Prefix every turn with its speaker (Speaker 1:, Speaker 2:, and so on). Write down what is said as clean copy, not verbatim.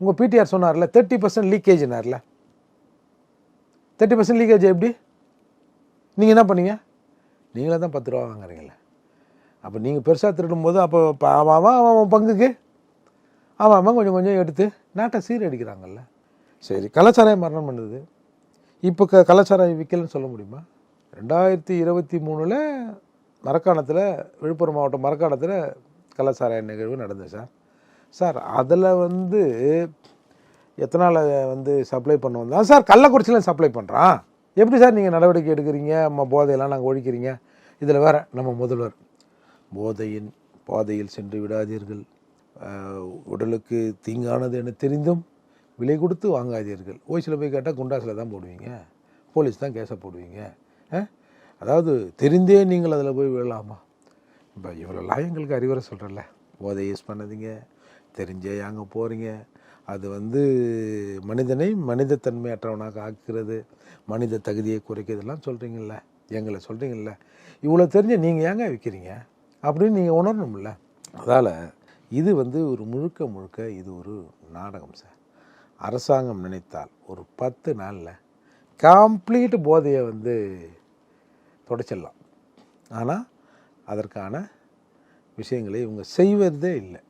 Speaker 1: உங்கள் பிடிஆர் சொன்னார்ல 30% லீக்கேஜ்னார்ல, 30% லீக்கேஜ் எப்படி? நீங்கள் என்ன பண்ணீங்க? நீங்களே தான் 10 ரூபா வாங்குறீங்களே. அப்போ நீங்கள் பெருசாக திருடும்போது அப்போ அவன் பங்குக்கு அவன் கொஞ்சம் கொஞ்சம் எடுத்து நாட்டை சீரடிக்கிறாங்கல்ல. சரி, கலாச்சாரம் மரணம் பண்ணுது. இப்போ கலாச்சாரம் விற்கலன்னு சொல்ல முடியுமா? 2023 மரக்காணத்தில், விழுப்புரம் மாவட்டம் மரக்காணத்தில் கலாச்சார நிகழ்வு நடந்தது சார். சார் அதில் எத்தனால் சப்ளை பண்ண வந்தான் சார், கள்ளக்குறிச்சியில் சப்ளை பண்ணுறான். எப்படி சார் நீங்கள் நடவடிக்கை எடுக்கிறீங்க? போதையெல்லாம் நாங்கள் ஒழிக்கிறீங்க. இதில் வேறு நம்ம முதல்வர் போதையின் பாதையில் சென்று விடாதீர்கள், உடலுக்கு தீங்கானது என தெரிந்தும் விலை கொடுத்து வாங்காதீர்கள். ஓய்சில் போய் கேட்டால் குண்டாசில் தான் போடுவீங்க, போலீஸ் தான் கேஸை போடுவீங்க. அதாவது தெரிந்தே நீங்கள் அதில் போய் விழலாமா? இப்போ இவ்வளோலாம் எங்களுக்கு அறிவுரை சொல்கிறல்ல, போதை யூஸ் பண்ணாதீங்க, தெரிஞ்சே அங்கே போகிறீங்க. அது மனிதனை மனிதத்தன்மையற்றவனாக ஆக்குறது, மனித தகுதியை குறைக்கிறதெல்லாம் சொல்கிறீங்கள, எங்களை சொல்கிறீங்கள. இவ்வளோ தெரிஞ்ச நீங்கள் ஏங்க விற்கிறீங்க அப்படின்னு நீங்கள் உணரணும்ல. அதால் இது ஒரு முழுக்க இது ஒரு நாடகம் சார். அரசாங்கம் நினைத்தால் ஒரு 10 நாளில் கம்ப்ளீட் போதையை தொடச்சிடலாம். ஆனால் அதற்கான விஷயங்களை இவங்க செய்வதே இல்லை.